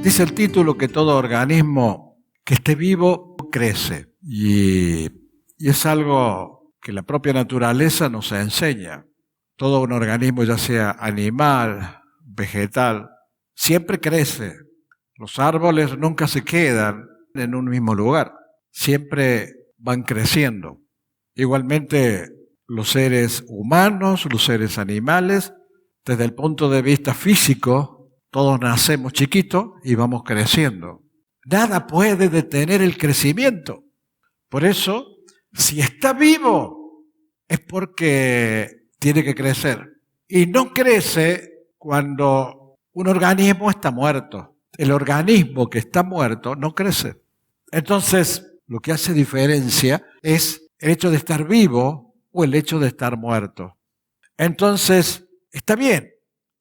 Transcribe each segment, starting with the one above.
Dice el título que todo organismo que esté vivo crece. Y es algo que la propia naturaleza nos enseña. Todo un organismo, ya sea animal, vegetal, siempre crece. Los árboles nunca se quedan en un mismo lugar. Siempre van creciendo. Igualmente, los seres humanos, los seres animales, desde el punto de vista físico, todos nacemos chiquitos y vamos creciendo. Nada puede detener el crecimiento. Por eso, si está vivo, es porque tiene que crecer. Y no crece cuando un organismo está muerto. El organismo que está muerto no crece. Entonces, lo que hace diferencia es el hecho de estar vivo o el hecho de estar muerto. Entonces, está bien.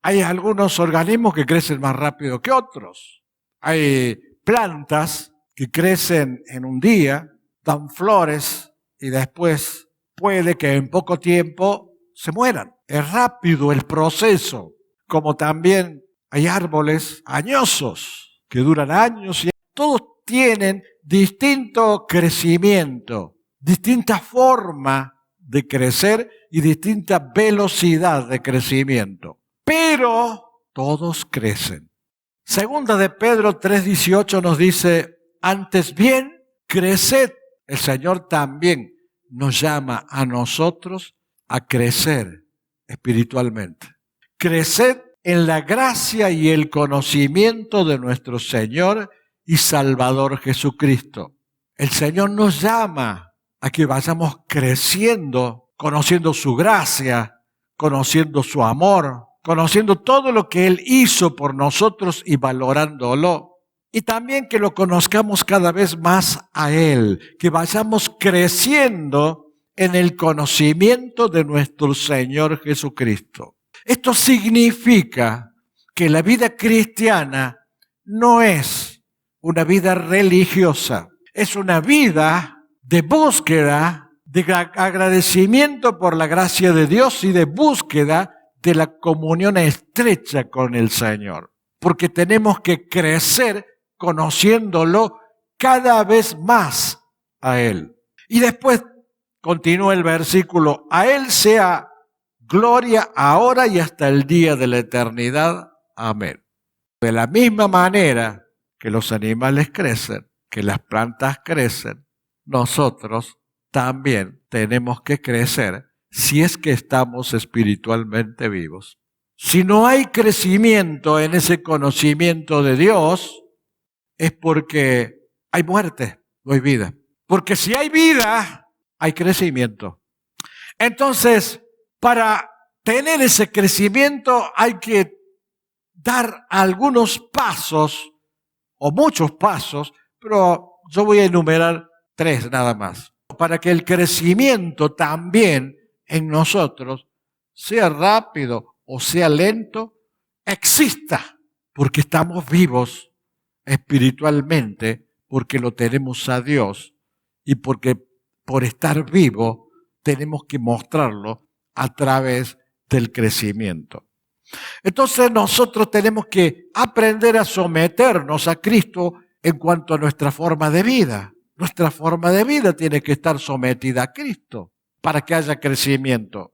Hay algunos organismos que crecen más rápido que otros. Hay plantas que crecen en un día, dan flores y después puede que en poco tiempo se mueran. Es rápido el proceso, como también hay árboles añosos que duran años y todos tienen distinto crecimiento, distinta forma de crecer y distinta velocidad de crecimiento. Pero todos crecen. Segunda de Pedro 3:18 nos dice, antes bien, creced. El Señor también nos llama a nosotros a crecer espiritualmente. Creced en la gracia y el conocimiento de nuestro Señor y Salvador Jesucristo. El Señor nos llama a que vayamos creciendo, conociendo su gracia, conociendo su amor, conociendo todo lo que Él hizo por nosotros y valorándolo. Y también que lo conozcamos cada vez más a Él, que vayamos creciendo en el conocimiento de nuestro Señor Jesucristo. Esto significa que la vida cristiana no es una vida religiosa, es una vida de búsqueda, de agradecimiento por la gracia de Dios y de búsqueda de la comunión estrecha con el Señor. Porque tenemos que crecer conociéndolo cada vez más a Él. Y después continúa el versículo, a Él sea gloria ahora y hasta el día de la eternidad. Amén. De la misma manera que los animales crecen, que las plantas crecen, nosotros también tenemos que crecer si es que estamos espiritualmente vivos. Si no hay crecimiento en ese conocimiento de Dios, es porque hay muerte, no hay vida. Porque si hay vida, hay crecimiento. Entonces, para tener ese crecimiento hay que dar algunos pasos, o muchos pasos, pero yo voy a enumerar 3 nada más. Para que el crecimiento también en nosotros, sea rápido o sea lento, exista, porque estamos vivos espiritualmente, porque lo tenemos a Dios y porque por estar vivo tenemos que mostrarlo a través del crecimiento. Entonces nosotros tenemos que aprender a someternos a Cristo en cuanto a nuestra forma de vida. Nuestra forma de vida tiene que estar sometida a Cristo para que haya crecimiento.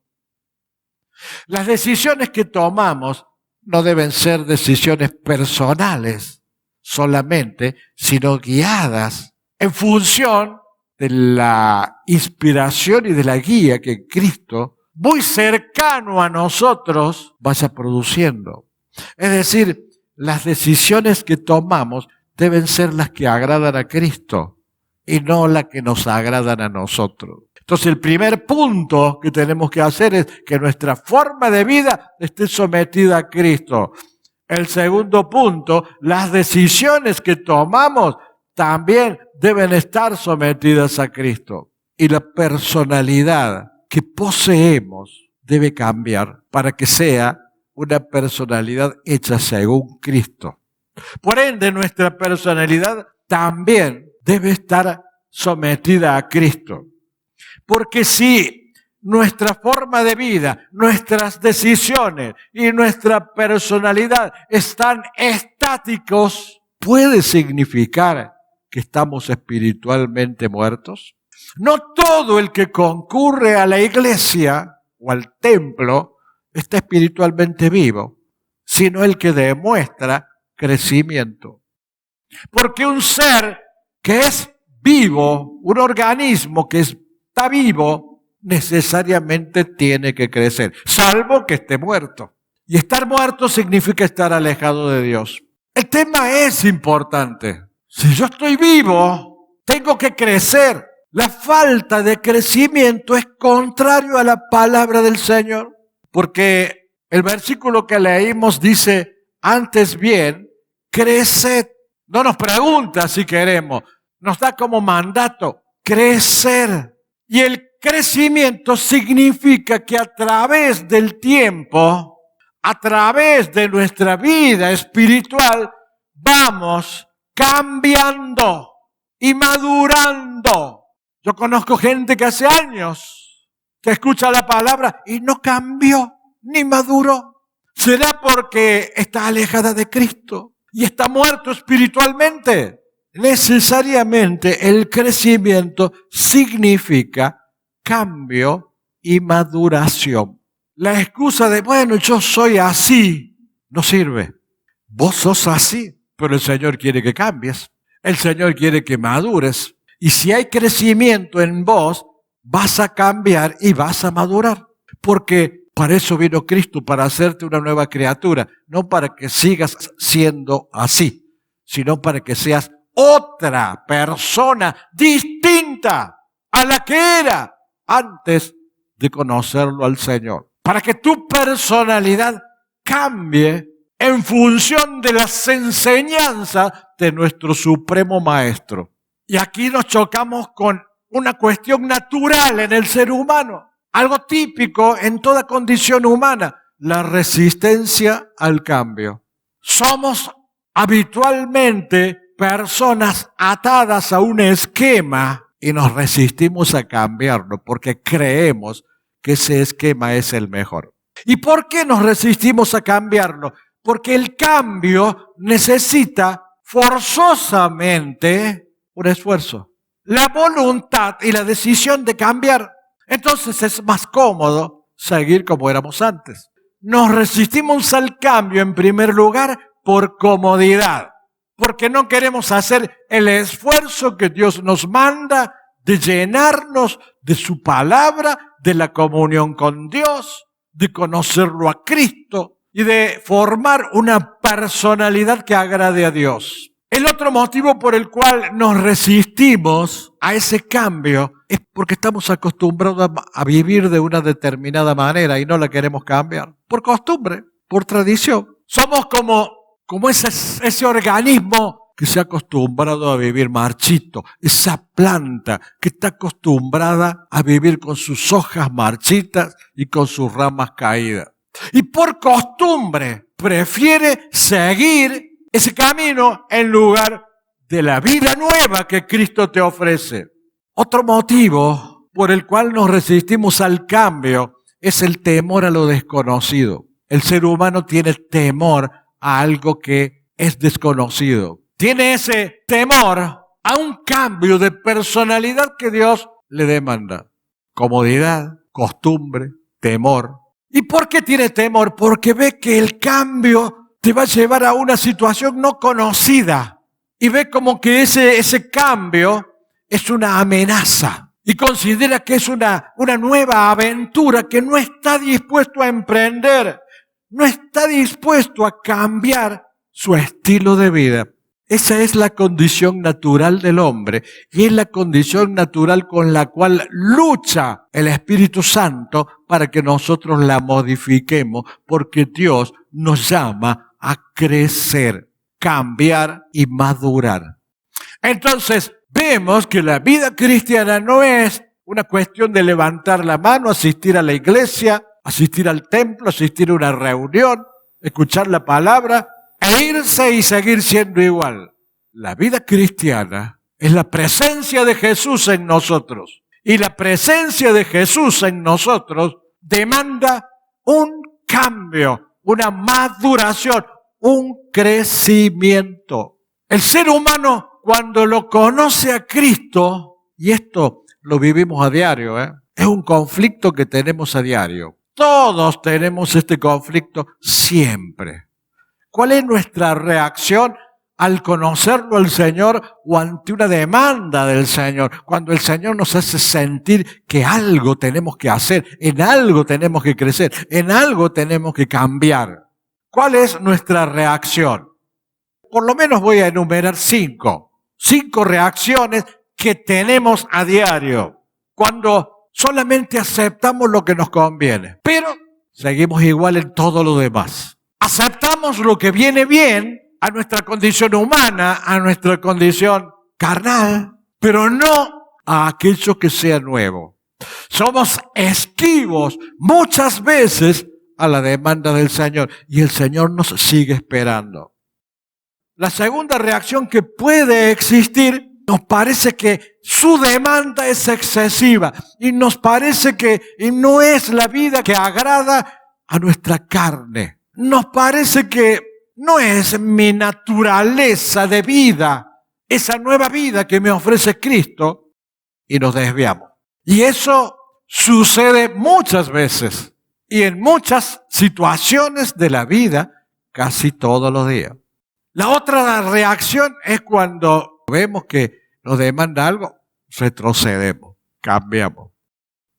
Las decisiones que tomamos no deben ser decisiones personales solamente, sino guiadas en función de la inspiración y de la guía que Cristo, muy cercano a nosotros, vaya produciendo. Es decir, las decisiones que tomamos deben ser las que agradan a Cristo y no las que nos agradan a nosotros. Entonces el primer punto que tenemos que hacer es que nuestra forma de vida esté sometida a Cristo. El segundo punto, las decisiones que tomamos también deben estar sometidas a Cristo. Y la personalidad que poseemos debe cambiar para que sea una personalidad hecha según Cristo. Por ende, nuestra personalidad también debe estar sometida a Cristo. Porque si nuestra forma de vida, nuestras decisiones y nuestra personalidad están estáticos, ¿puede significar que estamos espiritualmente muertos? No todo el que concurre a la iglesia o al templo está espiritualmente vivo, sino el que demuestra crecimiento. Porque un ser que es vivo, un organismo que está vivo, necesariamente tiene que crecer, salvo que esté muerto. Y estar muerto significa estar alejado de Dios. El tema es importante. Si yo estoy vivo, tengo que crecer. La falta de crecimiento es contrario a la palabra del Señor, porque el versículo que leímos dice, antes bien, creced. No nos pregunta si queremos, nos da como mandato crecer. Y el crecimiento significa que a través del tiempo, a través de nuestra vida espiritual, vamos cambiando y madurando. Yo conozco gente que hace años que escucha la palabra y no cambió ni maduró. ¿Será porque está alejada de Cristo y está muerto espiritualmente? Necesariamente el crecimiento significa cambio y maduración. La excusa de, bueno, yo soy así, no sirve. Vos sos así, pero el Señor quiere que cambies. El Señor quiere que madures. Y si hay crecimiento en vos, vas a cambiar y vas a madurar. Porque para eso vino Cristo, para hacerte una nueva criatura. No para que sigas siendo así, sino para que seas otra persona distinta a la que era antes de conocerlo al Señor. Para que tu personalidad cambie en función de las enseñanzas de nuestro Supremo Maestro. Y aquí nos chocamos con una cuestión natural en el ser humano, algo típico en toda condición humana, la resistencia al cambio. Somos habitualmente personas atadas a un esquema y nos resistimos a cambiarlo porque creemos que ese esquema es el mejor. ¿Y por qué nos resistimos a cambiarlo? Porque el cambio necesita forzosamente un esfuerzo, la voluntad y la decisión de cambiar. Entonces es más cómodo seguir como éramos antes. Nos resistimos al cambio en primer lugar por comodidad, porque no queremos hacer el esfuerzo que Dios nos manda de llenarnos de su palabra, de la comunión con Dios, de conocerlo a Cristo y de formar una personalidad que agrade a Dios. El otro motivo por el cual nos resistimos a ese cambio es porque estamos acostumbrados a vivir de una determinada manera y no la queremos cambiar. Por costumbre, por tradición. Somos como ese organismo que se ha acostumbrado a vivir marchito. Esa planta que está acostumbrada a vivir con sus hojas marchitas y con sus ramas caídas. Y por costumbre prefiere seguir ese camino en lugar de la vida nueva que Cristo te ofrece. Otro motivo por el cual nos resistimos al cambio es el temor a lo desconocido. El ser humano tiene temor a algo que es desconocido. Tiene ese temor a un cambio de personalidad que Dios le demanda. Comodidad, costumbre, temor. ¿Y por qué tiene temor? Porque ve que el cambio te va a llevar a una situación no conocida y ve como que ese cambio es una amenaza y considera que es una nueva aventura que no está dispuesto a emprender, no está dispuesto a cambiar su estilo de vida. Esa es la condición natural del hombre y es la condición natural con la cual lucha el Espíritu Santo para que nosotros la modifiquemos, porque Dios nos llama a crecer, cambiar y madurar. Entonces, vemos que la vida cristiana no es una cuestión de levantar la mano, asistir a la iglesia, asistir al templo, asistir a una reunión, escuchar la palabra e irse y seguir siendo igual. La vida cristiana es la presencia de Jesús en nosotros Y la presencia de Jesús en nosotros demanda un cambio, una maduración, un crecimiento. El ser humano, cuando lo conoce a Cristo, y esto lo vivimos a diario, es un conflicto que tenemos a diario. Todos tenemos este conflicto siempre. ¿Cuál es nuestra reacción al conocerlo al Señor o ante una demanda del Señor? Cuando el Señor nos hace sentir que algo tenemos que hacer, en algo tenemos que crecer, en algo tenemos que cambiar. ¿Cuál es nuestra reacción? Por lo menos voy a enumerar 5 reacciones que tenemos a diario cuando solamente aceptamos lo que nos conviene, pero seguimos igual en todo lo demás. Aceptamos lo que viene bien a nuestra condición humana, a nuestra condición carnal, pero no a aquello que sea nuevo. Somos esquivos muchas veces a la demanda del Señor y el Señor nos sigue esperando. La segunda reacción que puede existir, nos parece que su demanda es excesiva y nos parece que no es la vida que agrada a nuestra carne. Nos parece que no es mi naturaleza de vida, esa nueva vida que me ofrece Cristo, y nos desviamos. Y eso sucede muchas veces y en muchas situaciones de la vida, casi todos los días. La otra reacción es cuando vemos que nos demanda algo, retrocedemos, cambiamos.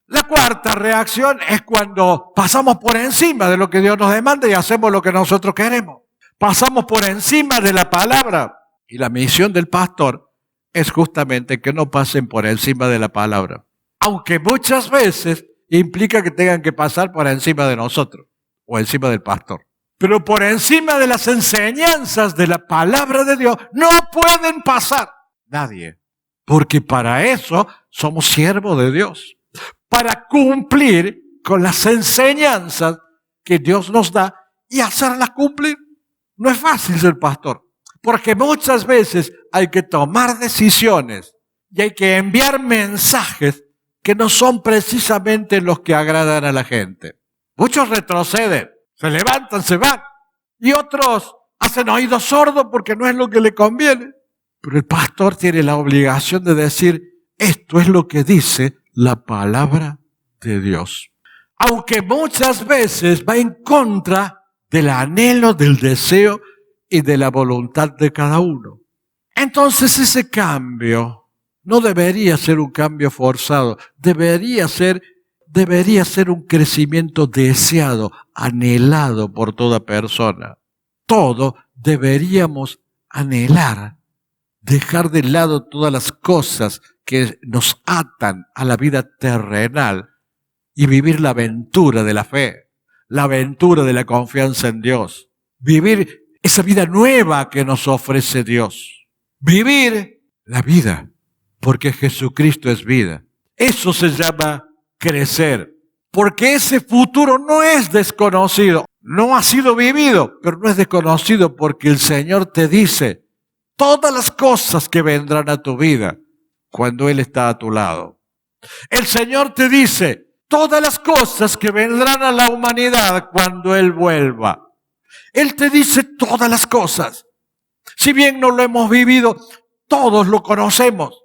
La cuarta reacción es cuando pasamos por encima de lo que Dios nos demanda y hacemos lo que nosotros queremos. Pasamos por encima de la palabra. Y la misión del pastor es justamente que no pasen por encima de la palabra. Aunque muchas veces implica que tengan que pasar por encima de nosotros o encima del pastor. Pero por encima de las enseñanzas de la palabra de Dios no pueden pasar nadie. Porque para eso somos siervos de Dios. Para cumplir con las enseñanzas que Dios nos da y hacerlas cumplir. No es fácil ser pastor, porque muchas veces hay que tomar decisiones y hay que enviar mensajes que no son precisamente los que agradan a la gente. Muchos retroceden, se levantan, se van, y otros hacen oídos sordos porque no es lo que le conviene. Pero el pastor tiene la obligación de decir, esto es lo que dice la palabra de Dios. Aunque muchas veces va en contra del anhelo, del deseo y de la voluntad de cada uno. Entonces ese cambio no debería ser un cambio forzado, debería ser un crecimiento deseado, anhelado por toda persona. Todo deberíamos anhelar, dejar de lado todas las cosas que nos atan a la vida terrenal y vivir la aventura de la fe, la aventura de la confianza en Dios, vivir esa vida nueva que nos ofrece Dios, vivir la vida, porque Jesucristo es vida. Eso se llama crecer, porque ese futuro no es desconocido, no ha sido vivido, pero no es desconocido porque el Señor te dice todas las cosas que vendrán a tu vida cuando Él está a tu lado. El Señor te dice todas las cosas que vendrán a la humanidad cuando Él vuelva. Él te dice todas las cosas. Si bien no lo hemos vivido, todos lo conocemos.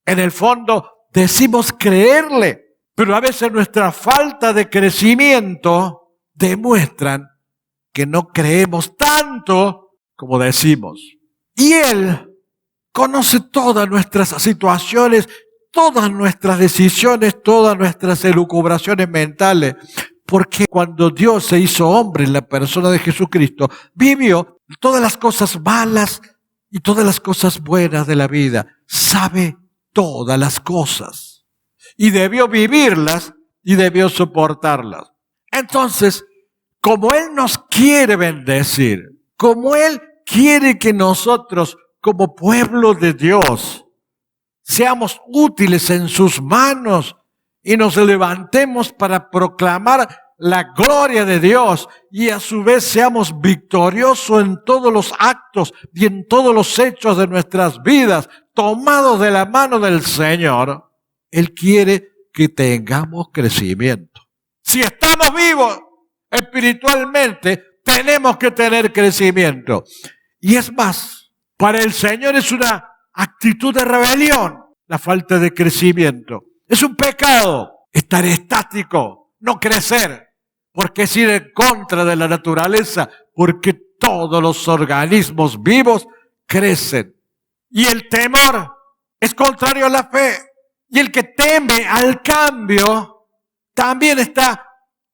En el fondo decimos creerle, pero a veces nuestra falta de crecimiento demuestran que no creemos tanto como decimos. Y Él conoce todas nuestras situaciones, todas nuestras decisiones, todas nuestras elucubraciones mentales. Porque cuando Dios se hizo hombre en la persona de Jesucristo, vivió todas las cosas malas y todas las cosas buenas de la vida. Sabe todas las cosas. Y debió vivirlas y debió soportarlas. Entonces, como Él nos quiere bendecir, como Él quiere que nosotros, como pueblo de Dios, seamos útiles en sus manos y nos levantemos para proclamar la gloria de Dios y a su vez seamos victoriosos en todos los actos y en todos los hechos de nuestras vidas, tomados de la mano del Señor, Él quiere que tengamos crecimiento. Si estamos vivos espiritualmente, tenemos que tener crecimiento. Y es más, para el Señor es una actitud de rebelión la falta de crecimiento. Es un pecado estar estático, no crecer, porque es ir en contra de la naturaleza, porque todos los organismos vivos crecen. Y el temor es contrario a la fe. Y el que teme al cambio también está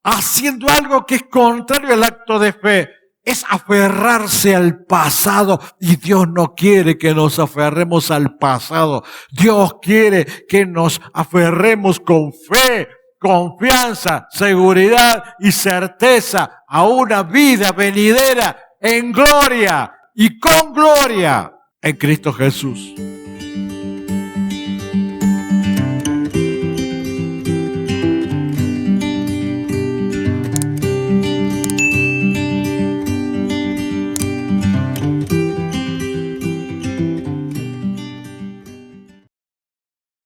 haciendo algo que es contrario al acto de fe. Es aferrarse al pasado, y Dios no quiere que nos aferremos al pasado. Dios quiere que nos aferremos con fe, confianza, seguridad y certeza a una vida venidera en gloria y con gloria en Cristo Jesús.